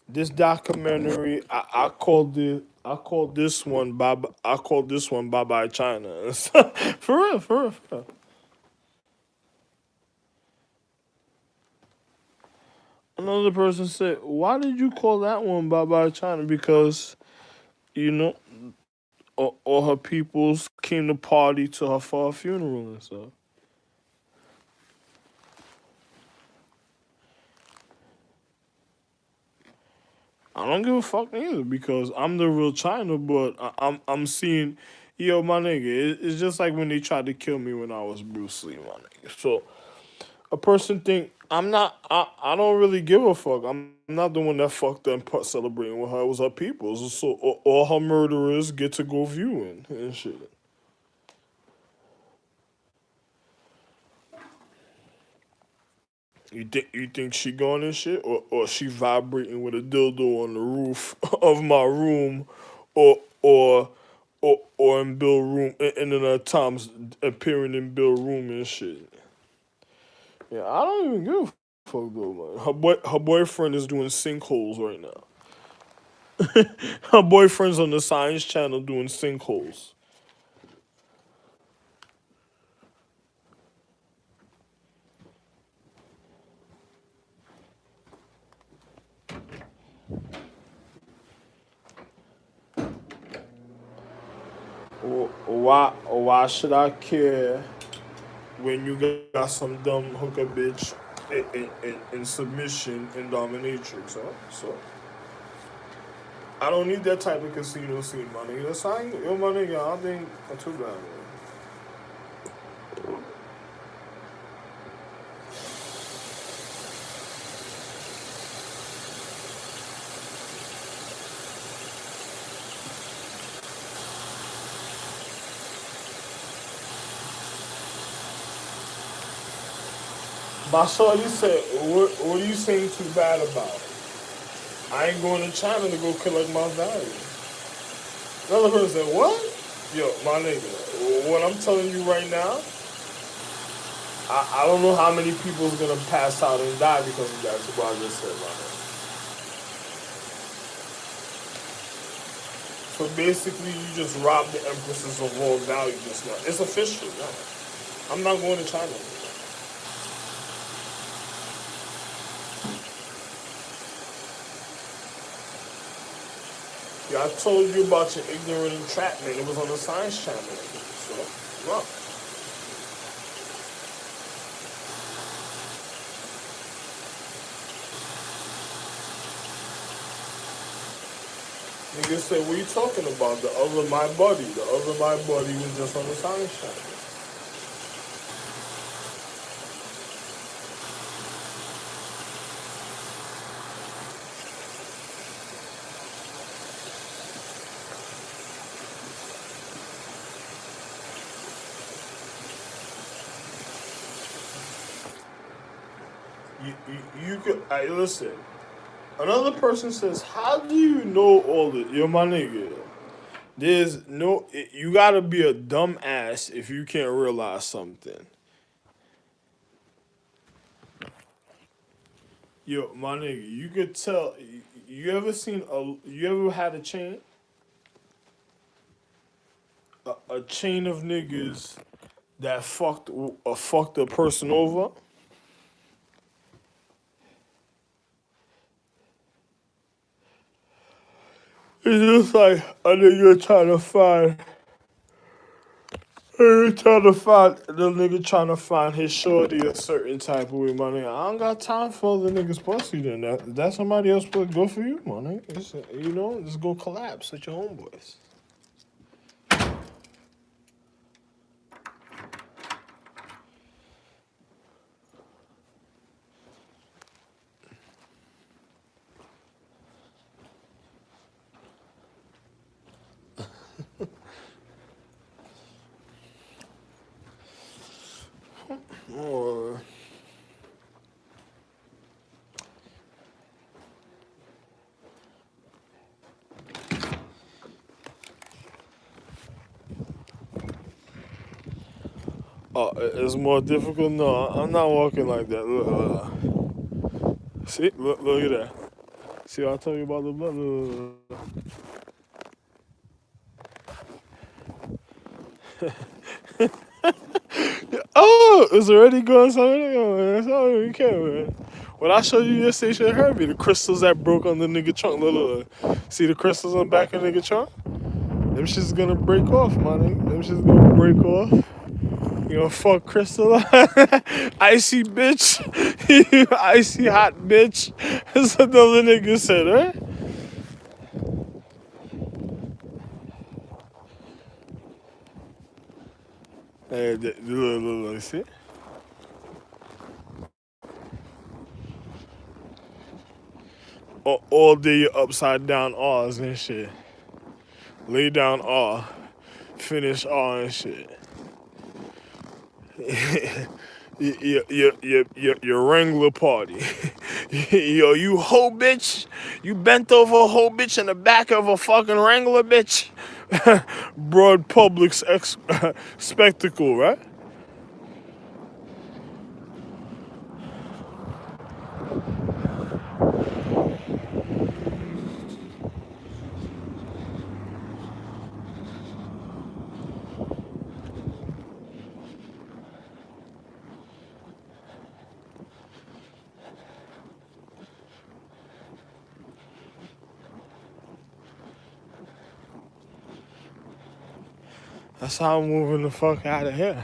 this documentary, I called this one Bye Bye China. For real, for real, for real. Another person said, "Why did you call that one Bye Bye China?" Because you know, all her peoples came to party to her for her funeral and stuff. I don't give a fuck either because I'm the real China, but I'm seeing, yo, my nigga. It's just like when they tried to kill me when I was Bruce Lee, my nigga. So a person think I'm not. I don't really give a fuck. I'm not the one that fucked them celebrating with her. It was her people. So all her murderers get to go viewing and shit. You think she gone and shit, or she vibrating with a dildo on the roof of my room, or or or in Bill room, and then at times appearing in Bill room and shit. Yeah, I don't even give a fuck though, man. Her boyfriend is doing sinkholes right now. Her boyfriend's on the Science Channel doing sinkholes. Why should I care when you got some dumb hooker bitch in submission and dominatrix, huh? So I don't need that type of casino scene, my nigga. That's how yo, my nigga. I don't think that's too bad, man. But so you said, what are you saying too bad about it? I ain't going to China to go collect my value. Another person said, what? Yo, my nigga, what I'm telling you right now, I don't know how many people's gonna pass out and die because of that. That's what I just said, my nigga. So basically, you just robbed the empresses of all value just now. It's official, no. I'm not going to China. Yeah, I told you about your ignorant entrapment. It was on the Science Channel. So, well, nigga said, what are you talking about? The other my buddy. The other my buddy was just on the Science Channel. You could, I listen. Another person says, how do you know all this? You're my nigga. There's no, you gotta be a dumb ass if you can't realize something. Yo, my nigga, you could tell. You ever seen a? You ever had a chain? A chain of niggas that fucked a person over. It's just like a nigga trying to find. The nigga trying to find his shorty a certain type of way, my nigga. I don't got time for other niggas pussy. Then that somebody else put go for you, my nigga. Just go collapse with your homeboys. Or it's more difficult. No, I'm not walking like that. Look, See, look at that. See what I told you about the blood? Oh, it's already going something. Man. I don't even care, man. What I showed you yesterday should hurt me. The crystals that broke on the nigga trunk. Look. See the crystals on the back of the nigga trunk? Them shit's gonna break off, my nigga. Them shit's gonna break off. You gonna fuck crystal? Icy bitch. You icy hot bitch. That's what the other nigga said, right? Hey, look, see? All day you're upside down R's and shit. Lay down R. Finish R and shit. Your Wrangler party. Yo, you hoe bitch. You bent over a hoe bitch in the back of a fucking Wrangler bitch. Broad public spectacle, right? That's how I'm moving the fuck out of here.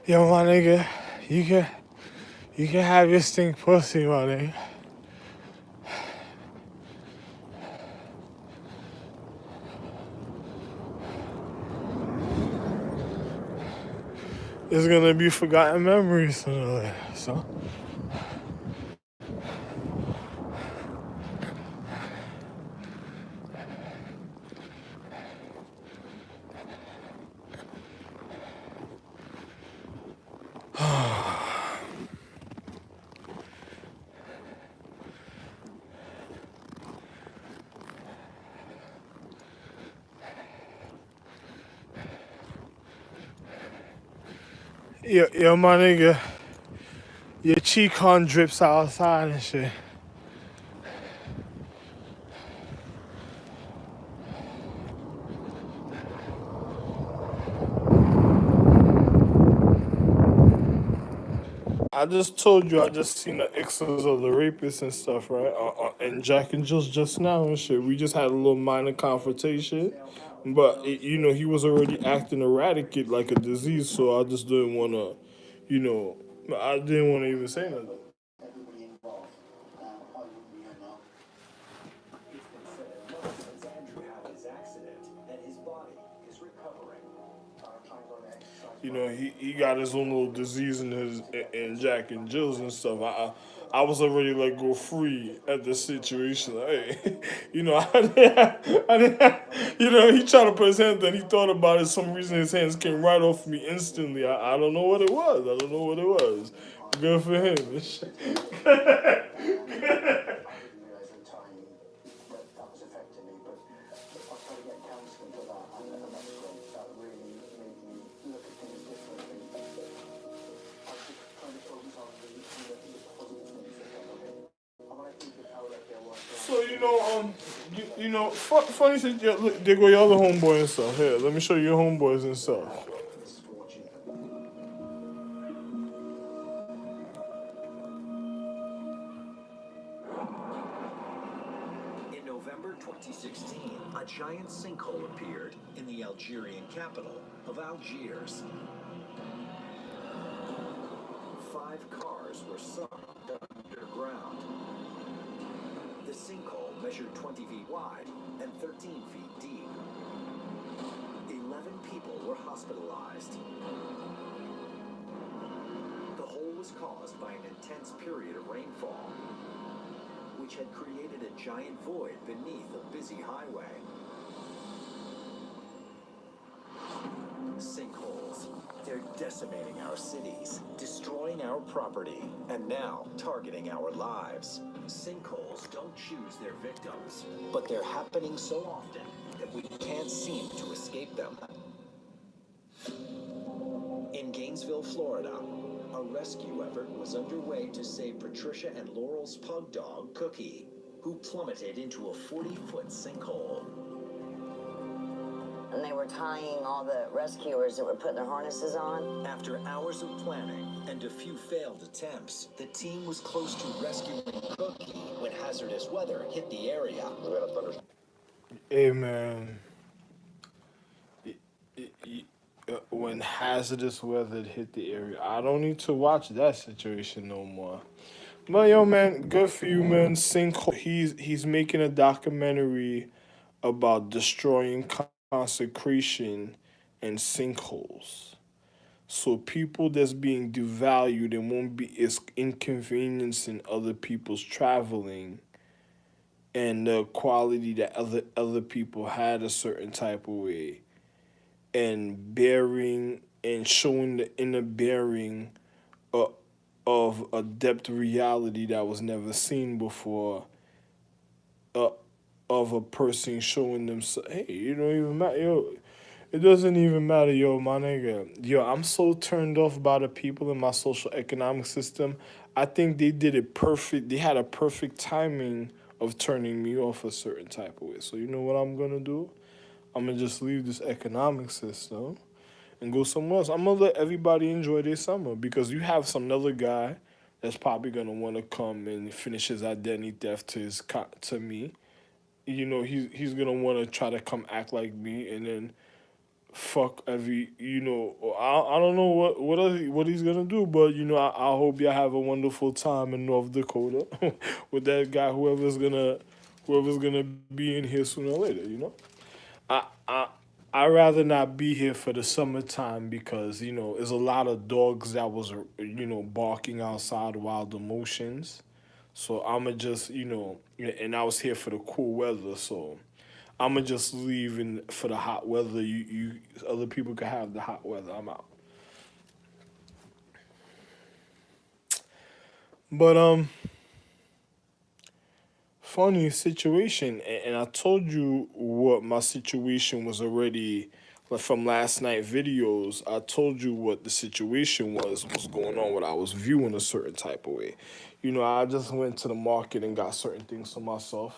Yo, my nigga, you can have your stink pussy, my nigga. It's gonna be forgotten memories sooner or later, so. Yo, my nigga, your cheek-on drips outside and shit. I just told you I just seen the exes of the rapists and stuff, right? And Jack and Jill's just now and shit. We just had a little minor confrontation, but he was already acting erratic like a disease, so I just didn't want to, I didn't want to even say nothing. He got his own little disease in Jack and Jill's and stuff. I was already like go free at the situation. Like, hey, he tried to put his hand there. He thought about it. Some reason his hands came right off me instantly. I don't know what it was. I don't know what it was. Good for him. So funny shit. Look, there go your other homeboy and stuff. Here, let me show you your homeboys and stuff. 2016, a giant sinkhole appeared in the Algerian capital of Algiers. 5 cars were sunk underground. The sinkhole measured 20 feet wide and 13 feet deep. 11 people were hospitalized. The hole was caused by an intense period of rainfall, which had created a giant void beneath a busy highway. Sinkholes. They're decimating our cities, destroying our property, and now targeting our lives. Sinkholes don't choose their victims, but they're happening so often that we can't seem to escape them. In Gainesville, Florida, a rescue effort was underway to save Patricia and Laurel's pug dog, Cookie, who plummeted into a 40-foot sinkhole. And they were tying all the rescuers that were putting their harnesses on. After hours of planning and a few failed attempts, the team was close to rescuing Cookie when hazardous weather hit the area. Hey man, when hazardous weather hit the area, I don't need to watch that situation no more. But yo, man, good for you, man. Sinkhole. He's making a documentary about destroying consecration and sinkholes. So people that's being devalued and won't be is inconveniencing other people's traveling and the quality that other people had a certain type of way and bearing and showing the inner bearing of, of a depth reality that was never seen before, uh, of a person showing them, hey, you don't even matter, yo, it doesn't even matter, yo, my nigga. Yo, I'm so turned off by the people in my social economic system. I think they did it perfect. They had a perfect timing of turning me off a certain type of way. So you know what I'm gonna do? I'm gonna just leave this economic system and go somewhere else. I'm gonna let everybody enjoy their summer because you have some other guy that's probably gonna want to come and finish his identity theft to me. You know, he's gonna want to try to come act like me and then fuck every, you know, I don't know what he's gonna do, but you know, I hope y'all have a wonderful time in North Dakota with that guy, whoever's gonna be in here sooner or later, you know. I I I rather not be here for the summertime because you know there's a lot of dogs that was barking outside wild emotions. So I'ma just and I was here for the cool weather. So I'ma just leave for the hot weather. You other people can have the hot weather. I'm out. But funny situation, and I told you what my situation was already, like from last night videos. I told you what the situation was going on, what I was viewing a certain type of way. You know, I just went to the market and got certain things for myself.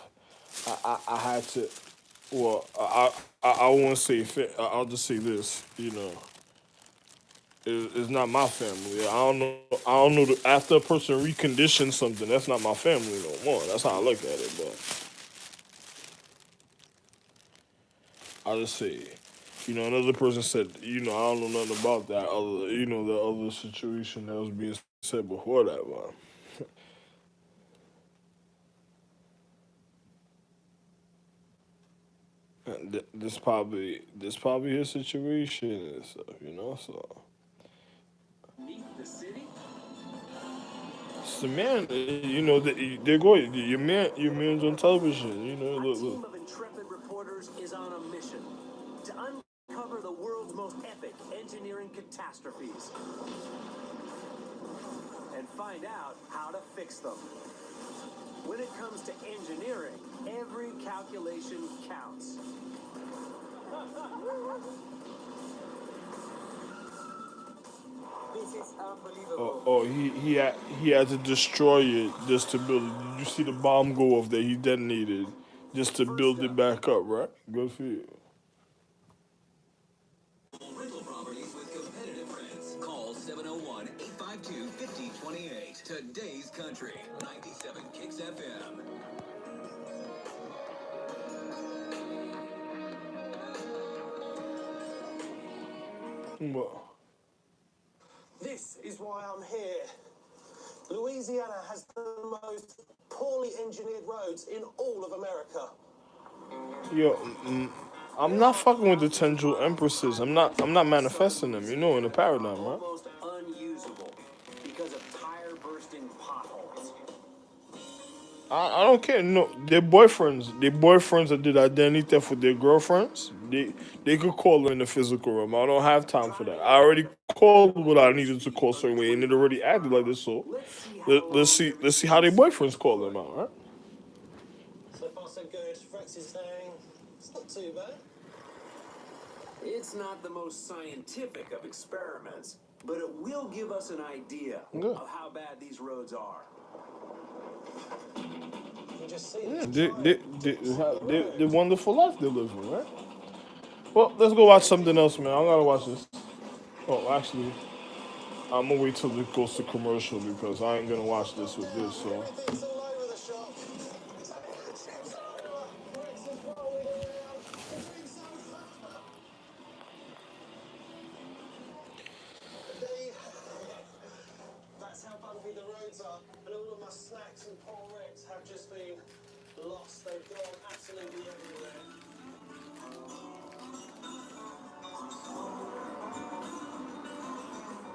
I had to, well, I won't say, I'll just say this, you know. It's not my family. I don't know. After a person reconditions something, that's not my family no more. That's how I look at it. But I just say, you know, another person said, you know, I don't know nothing about that other, you know, the other situation that was being said before that one. And this probably his situation and stuff, you know. So The city? it's the man, you know, they're going. Your man's on television, you know. A Look, team look. of intrepid reporters is on a mission to uncover the world's most epic engineering catastrophes and find out how to fix them. When it comes to engineering, every calculation counts. This is Oh, unbelievable. oh, he had to destroy it just to build it. Did you see the bomb go off that he detonated just to First build it up, back up, right? Good for you. Rental properties with competitive rents. Call 701-852-5028. Today's Country, 97 Kicks FM. Well, This is why I'm here. Louisiana has the most poorly engineered roads in all of America. yo, I'm not fucking with the Tendril Empresses. I'm not manifesting them. You know, in the paradigm, right? Almost unusable because of tire bursting potholes. I don't care. No, their boyfriends that did identity theft with their girlfriends, they could call in the physical realm. I don't have time for that. I already called what I needed to call certain way, and it already acted like this. So let's see how their boyfriends call them out, right? So far, so good. Rex is saying it's not too bad. It's not the most scientific of experiments, but it will give us an idea Yeah. of how bad these roads are. You just see Yeah, the the wonderful life they're living, right? Well, let's go watch something else, man. I gotta watch this. Oh, actually, I'm gonna wait till it goes to commercial because I ain't gonna watch this with this. So Everything's all over the shop. Rex is rolling around. That's how bumpy the roads are, and all of my snacks and poor Rex have just been lost. They've gone absolutely everywhere.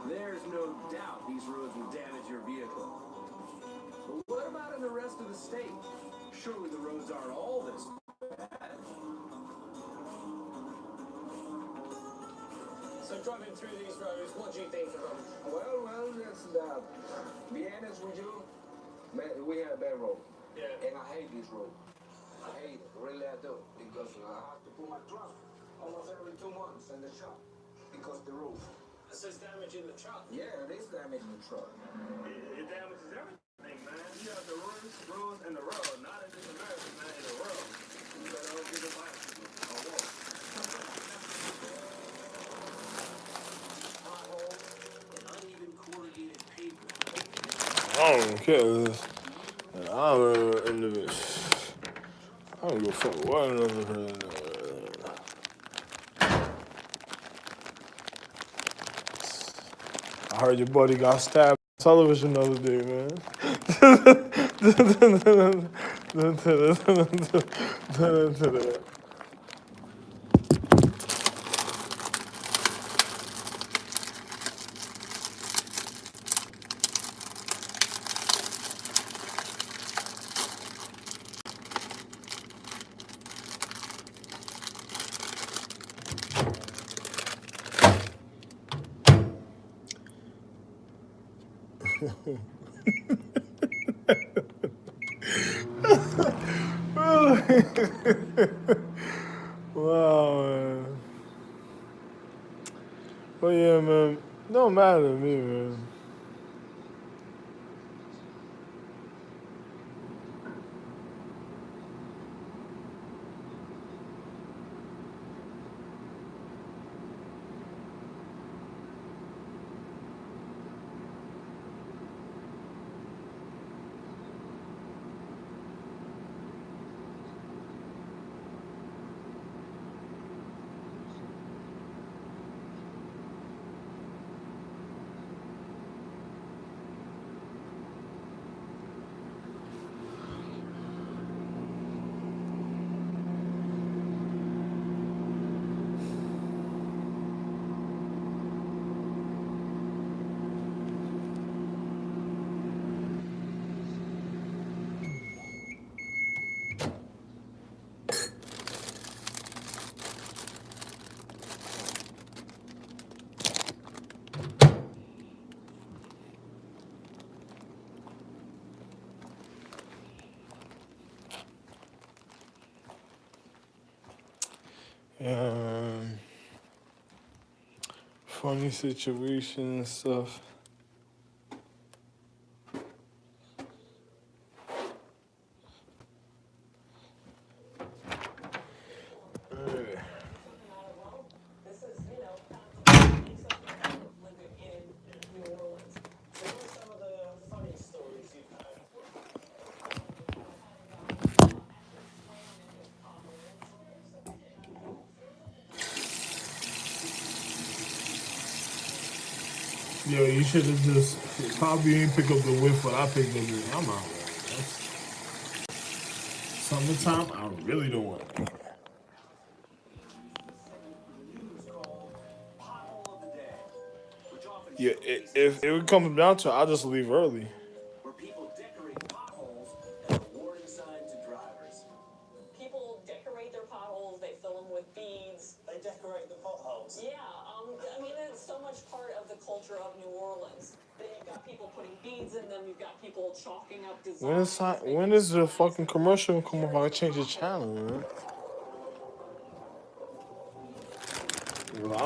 There's no doubt these roads will damage your vehicle. But what about in the rest of the state? Surely the roads aren't all this bad. So driving through these roads, what do you think of them? Well, just be honest with you, man, we have a bad road. Yeah. And I hate this road. I hate it, really I do. Because I have to put my truck almost every 2 months in the shop. Because the roof. So it's damaging the truck. Yeah, it is damaging the truck. It damages everything, man. You have the roads, and the road. Not in just America, man, in the world. You better go get a bicycle or walk. Potholes and uneven corrugated pavement. I don't care. I don't give a fuck what. I heard your buddy got stabbed on television the other day, man. Wow, man. But yeah, man, don't matter to me, man. Yeah, man. Funny situation and stuff. This is, living in New Orleans. So what are some of the funny stories you've heard? Yo, you should have just probably didn't pick up the whiff, but I picked up the whiff. I'm out. That's summertime. I really don't want it. Pothole of the day, which often Yeah, showcases if it comes down to it, I'll just leave early. where people decorate potholes as a warning sign to drivers. People decorate their potholes, they fill them with beads. They decorate the potholes. Yeah, I mean, it's so much part of the culture of New Orleans. Then you've got people putting beads in them, you've got people chalking up designs. When is the fucking commercial come up? I gotta change the channel, man. I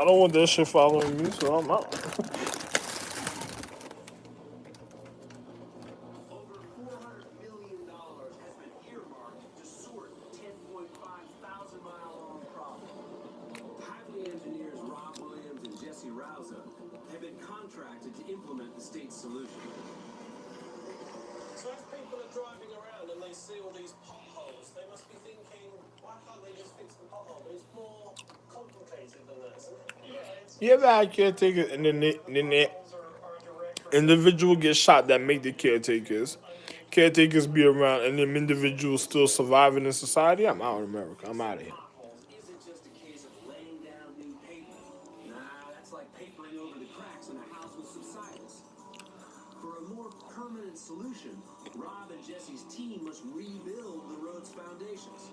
don't want that shit following me, so I'm out. Over $400 million has been earmarked to sort 10.5 thousand mile long problem. Highway engineers Rob Williams and Jesse Rouza have been contracted to implement the state's solution. So as people are driving around and they see all these potholes, they must be thinking, why can't they just fix the pothole? But it's more complicated than that, isn't it? You ever had caretakers and then the individual gets shot that make the caretakers? Caretakers be around and them individuals still surviving in society? I'm out of America. I'm out of here. Potholes isn't just a case of laying down new pavement. Nah, that's like papering over the cracks in a house with subsidence. For a more permanent solution, Rob and Jesse's team must rebuild the road's foundations.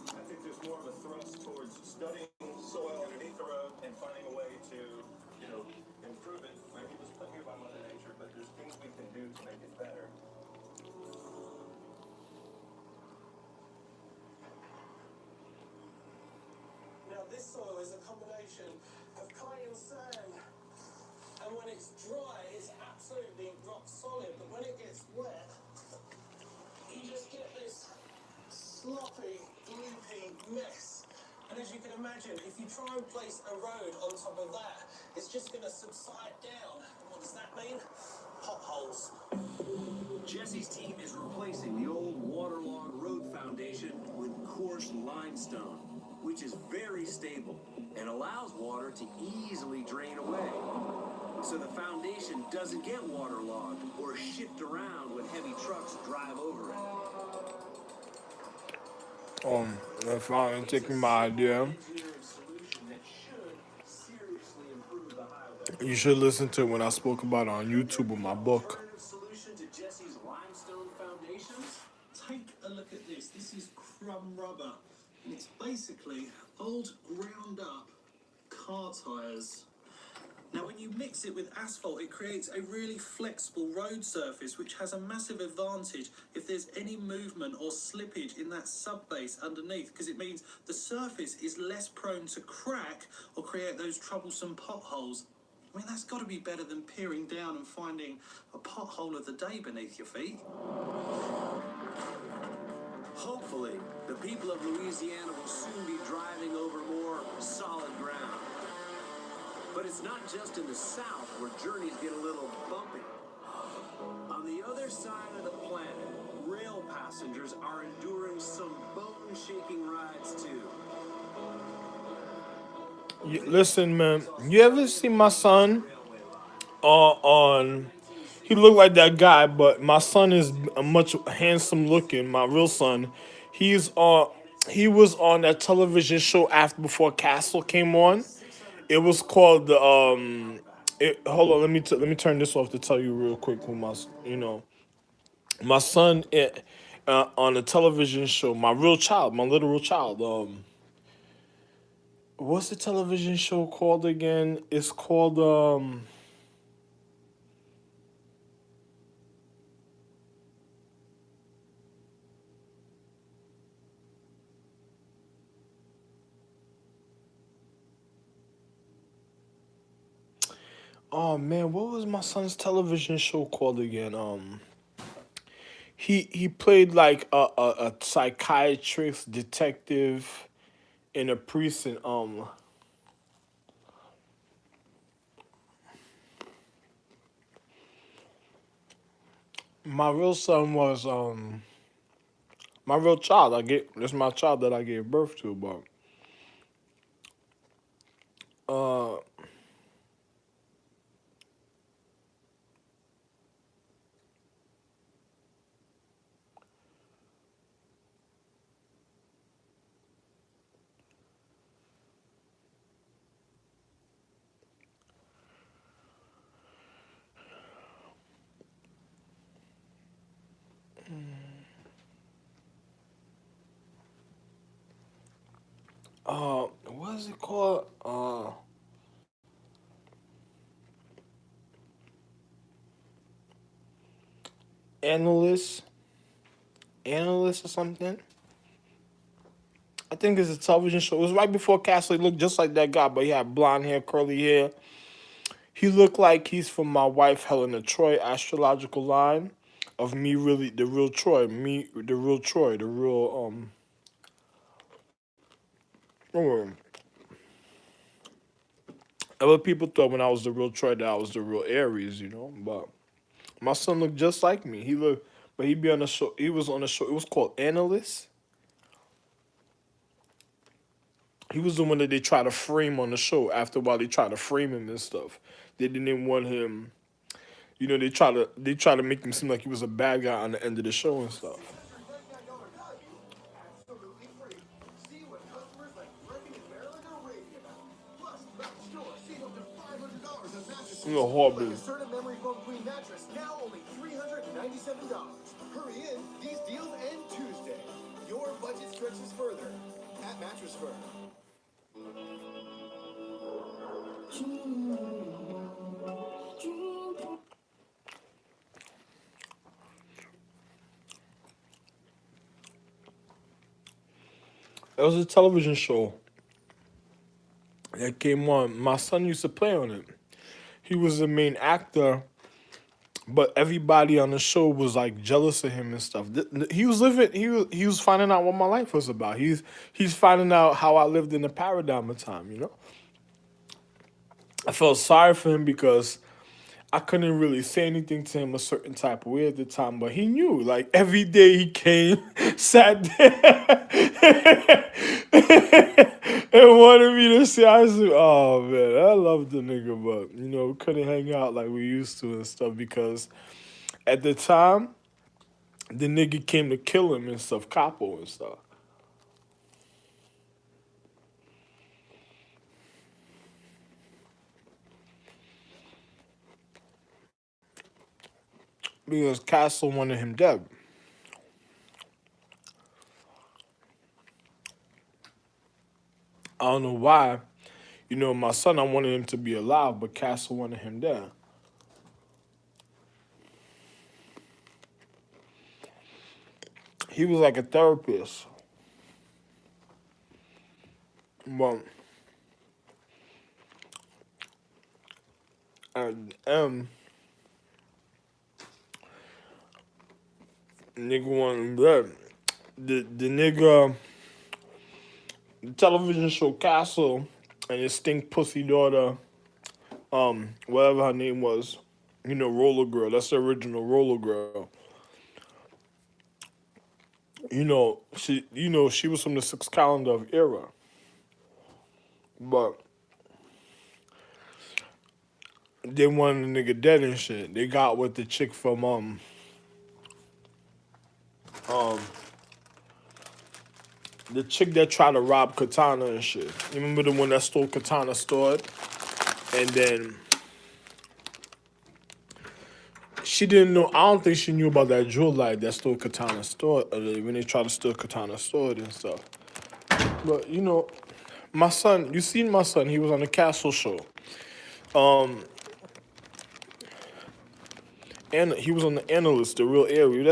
I think there's more of a thrust towards studying soil underneath the road and finding a way to, improve it. I mean, it was put here by Mother Nature, but there's things we can do to make it better. Now this soil is a combination of clay and sand. And when it's dry, it's absolutely rock solid. But when it gets wet, you just get this sloppy, gloopy mess. And as you can imagine, if you try and place a road on top of that, it's just going to subside down. And what does that mean? Potholes. Jesse's team is replacing the old waterlogged road foundation with coarse limestone, which is very stable and allows water to easily drain away. So the foundation doesn't get waterlogged or shift around when heavy trucks drive over it. If I ain't taking my idea, Engineering solution that should seriously improve the highway. you should listen to it when I spoke about it on YouTube with my book. Alternative solution to Jesse's limestone foundations? Take a look at this. This is crumb rubber. And it's basically old ground up car tyres. Now when you mix it with asphalt, it creates a really flexible road surface which has a massive advantage if there's any movement or slippage in that subbase underneath, because it means the surface is less prone to crack or create those troublesome potholes. I mean, that's got to be better than peering down and finding a pothole of the day beneath your feet. Hopefully, the people of Louisiana will soon be driving over more solid ground. But it's not just in the South where journeys get a little bumpy. On the other side of the planet, rail passengers are enduring some bone-shaking rides too. Listen, man. You ever see my son on? He looked like that guy, but my son is a much handsome looking. My real son, he's on. He was on that television show before Castle came on. It was called the hold on, let me turn this off to tell you real quick who my son on a television show. My literal child. What's the television show called again? It's called oh man, what was my son's television show called again? He played like a psychiatrist detective in a precinct. My real son was my real child. That's my child that I gave birth to, but what is it called? Analyst, analyst or something. I think it's a television show. It was right before Castle. He looked just like that guy, but he had blonde hair, curly hair. He looked like he's from my wife Helena Troy astrological line of me really the real Troy, me the real Troy, the real oh, other people thought when I was the real Troy that I was the real Aries, but my son looked just like me. He looked but he be on the show he was on the show, it was called Analyst. He was the one that they tried to frame on the show. After a while they tried to frame him and stuff. They didn't want him. They try to make him seem like he was a bad guy on the end of the show and stuff. Absolutely free. See what customers like Reagan and Maryland are raving about. Plus, back to store, save up to $500 on mattresses. Hobby. Like a Serta Memory Foam Queen mattress, now only $397. Hurry in, these deals end Tuesday. Your budget stretches further at Mattress Firm. It was a television show that came on. My son used to play on it. He was the main actor, but everybody on the show was like jealous of him and stuff. He was living. He was finding out what my life was about. He's finding out how I lived in the paradigm of time. I felt sorry for him because I couldn't really say anything to him a certain type of way at the time, but he knew. Like every day he came, sat there, and wanted me to say, I said, "Oh man, I love the nigga, but we couldn't hang out like we used to and stuff because at the time the nigga came to kill him and stuff, Capo and stuff." Because Castle wanted him dead. I don't know why. My son, I wanted him to be alive, but Castle wanted him dead. He was like a therapist. But and nigga wanted him dead. The nigga, the television show Castle and his stink pussy daughter, whatever her name was, Roller Girl. That's the original Roller Girl. She was from the sixth calendar of era. But they wanted the nigga dead and shit. They got with the chick from um the chick that tried to rob Katana and shit. You remember the one that stole Katana stored? And then she didn't know. I don't think she knew about that jewel light that stole Katana stored when they tried to steal Katana stored and stuff. But my son, you seen my son? He was on the Castle show. And he was on the Analyst, the real area.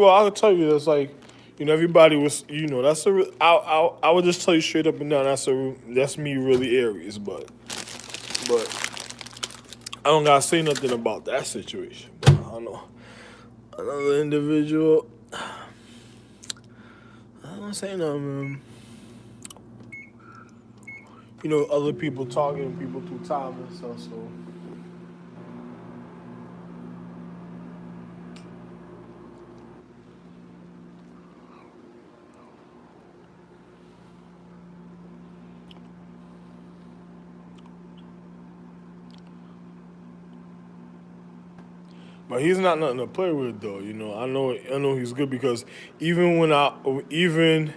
I'll tell you, that's like, everybody was, that's a real, I would just tell you straight up and down, that's me really Aries, but I don't gotta say nothing about that situation. But I don't know. Another individual, I don't say nothing, man. Other people talking, people through time and stuff, so. But he's not nothing to play with, though. I know he's good because even when even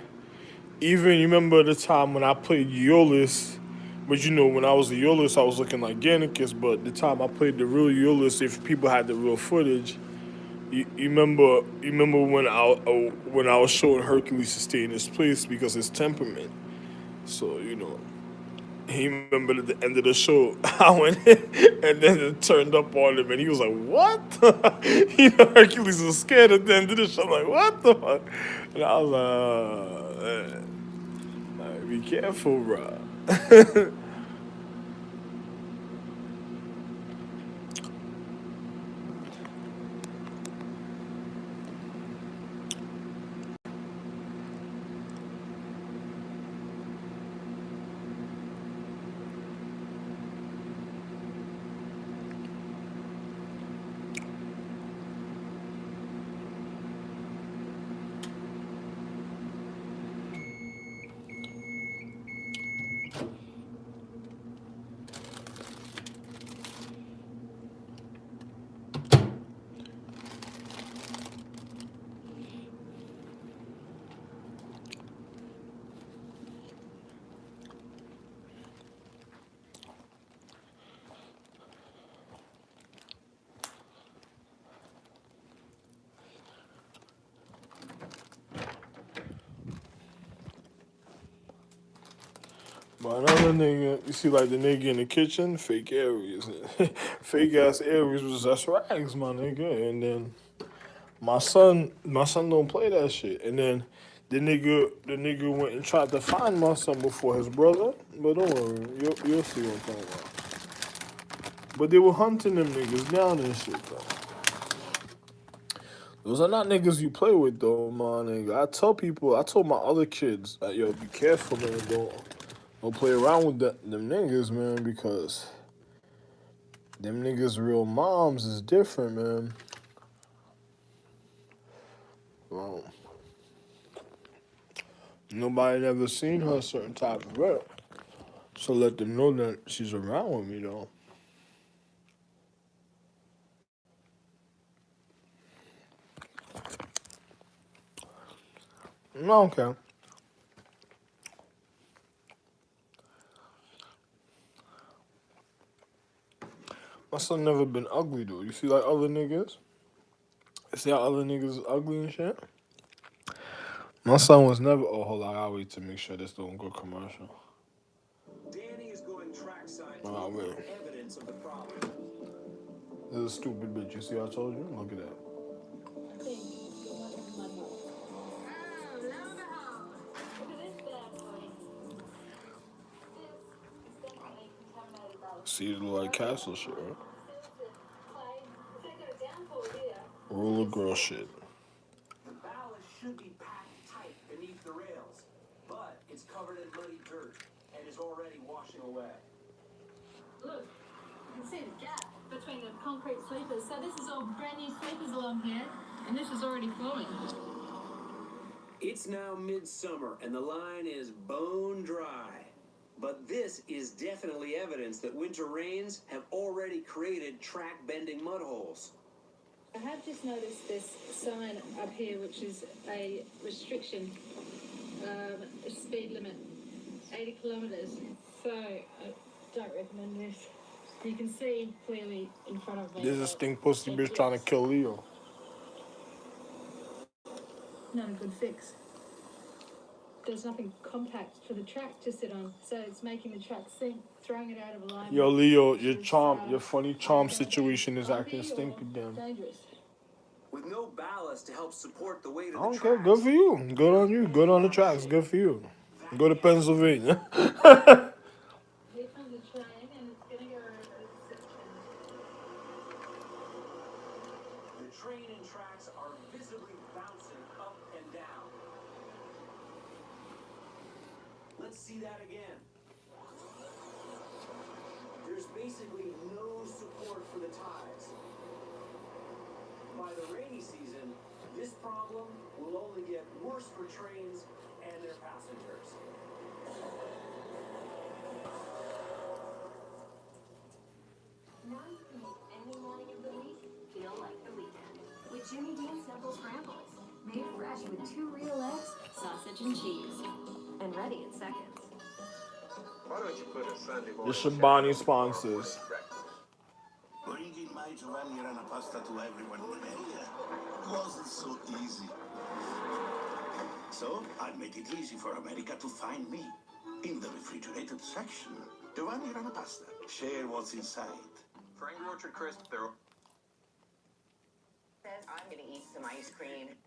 you remember the time when I played Eolus, but when I was a Eolus, I was looking like Gannicus. But the time I played the real Eolus, if people had the real footage, you remember when I was showing Hercules to stay in his place because his temperament. So, you know, he remembered at the end of the show, I went in and then it turned up on him and he was like, what? You know, Hercules was scared at the end of the show. I'm like, what the fuck? And I was like, be careful, bro. But another nigga, you see, like the nigga in the kitchen, fake Aries, fake ass Aries was just rags, my nigga. And then my son don't play that shit. And then the nigga went and tried to find my son before his brother. But don't worry, you'll see what I'm talking about. But they were hunting them niggas down and shit though. Those are not niggas you play with though, my nigga. I told my other kids, like, yo, be careful, man. Don't play around with them niggas, man, because them niggas' real moms is different, man. Well, nobody ever seen her a certain type of way. So let them know that she's around with me, though. No, okay. My son never been ugly, though. You see, like other niggas? You see how other niggas is ugly and shit? My son was never. Oh, hold on. I'll wait to make sure this don't go commercial. Danny is going trackside to Oh, look wait. for evidence of the problem. This is a stupid bitch. You see what I told you? Look at that. See the little like castle shit, right? Roller girl shit. The ballast should be packed tight beneath the rails, but it's covered in muddy dirt and is already washing away. Look, you can see the gap between the concrete sleepers. So this is all brand new sleepers along here, and this is already flowing. It's now midsummer and the line is bone dry. But this is definitely evidence that winter rains have already created track-bending mud holes. I have just noticed this sign up here, which is a restriction, a speed limit, 80 kilometres. So I don't recommend this. You can see clearly in front of me. This is thing pussy bitch trying to kill Leo. Not a good fix. There's nothing compact for the track to sit on, so it's making the track sink, throwing it out of alignment. Yo, Leo, your funny charm situation is acting stink again. Dangerous. With no ballast to help support the weight of I the don't tracks. care. Good for you. Good on you. Good on the tracks. Good for you. Go to Pennsylvania. Here comes the train, and it's going to go over this section. The train and tracks are visibly bouncing up and down. Let's see that again. There's basically no support for the ties. By the rainy season, this problem will only get worse for trains and their passengers. Now you can make any morning of the week feel like the weekend. With Jimmy Dean Simple Scrambles. Made fresh with 2 real eggs, sausage, and cheese. And ready in seconds. Why don't you put a Sunday The morning Shabani sponsors. Bringing my Giovanni and pasta to everyone in America wasn't so easy. So I made it easy for America to find me. In the refrigerated section, the Vanirana pasta. Share what's inside. For Angry Orchard Crisp, there are... Says I'm gonna eat some ice cream.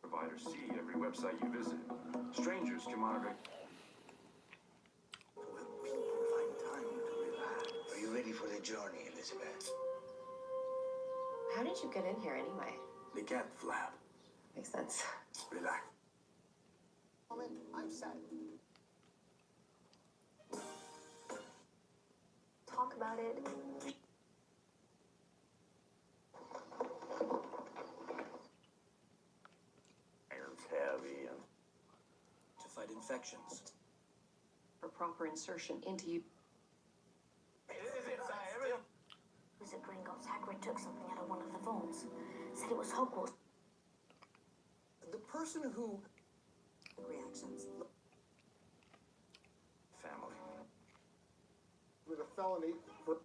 Providers see every website you visit. Strangers can monitor... Find time to relax. Are you ready for the journey, Elizabeth? How did you get in here anyway? The cat flap. Makes sense. Relax. I'm set. Talk about it. Iron's heavy and... To fight infections. For proper insertion into you. Was it Gringotts? Hagrid took something out of one of the vaults. Said it was Hogwarts. The person who... Reactions. family. With a felony for...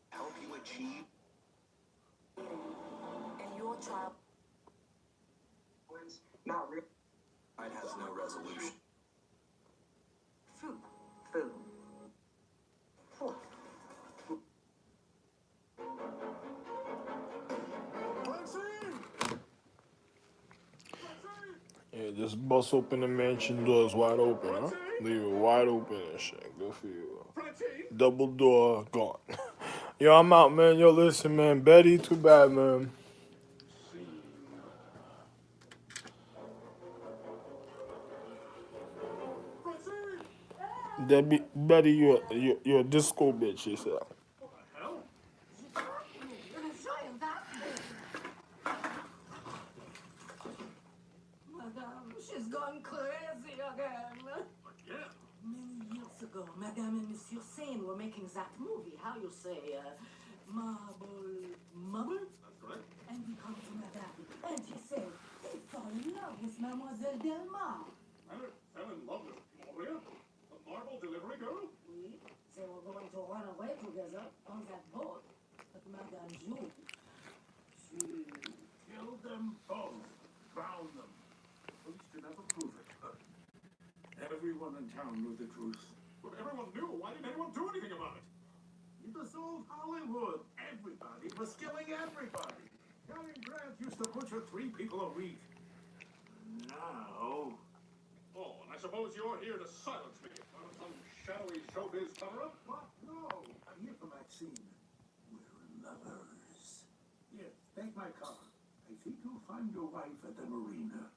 Help you achieve. And your child. Not real. It has no resolution. Food. Food. Yeah, just bust open the mansion doors wide open, huh? Leave it wide open and shit. Good for you. Double door gone. Yo, I'm out, man. Yo, listen, man. Betty, too bad, man. Debbie, Betty, you're a disco bitch, she said. Madame, she's gone crazy again. Yeah. Many years ago, Madame and Monsieur Sane were making that movie. How you say, Marble? That's correct. And we come to Madame, and he said he fall in love with Mademoiselle Delmar. And it fell in love with Gloria, the marble delivery girl. Oui, they were going to run away together on that boat. But Madame Jules, she Killed them both. Drowned them. Police could never prove it. Everyone in town knew the truth. But everyone knew. Why didn't anyone do anything about it? It was old Hollywood. Everybody was killing everybody. Cary Grant used to butcher 3 people a week. Now... Oh, and I suppose you're here to silence me. Some shadowy showbiz cover-up? What? No. I'm here for Maxine. We're lovers. Here, take my car. I think you'll find your wife at the marina.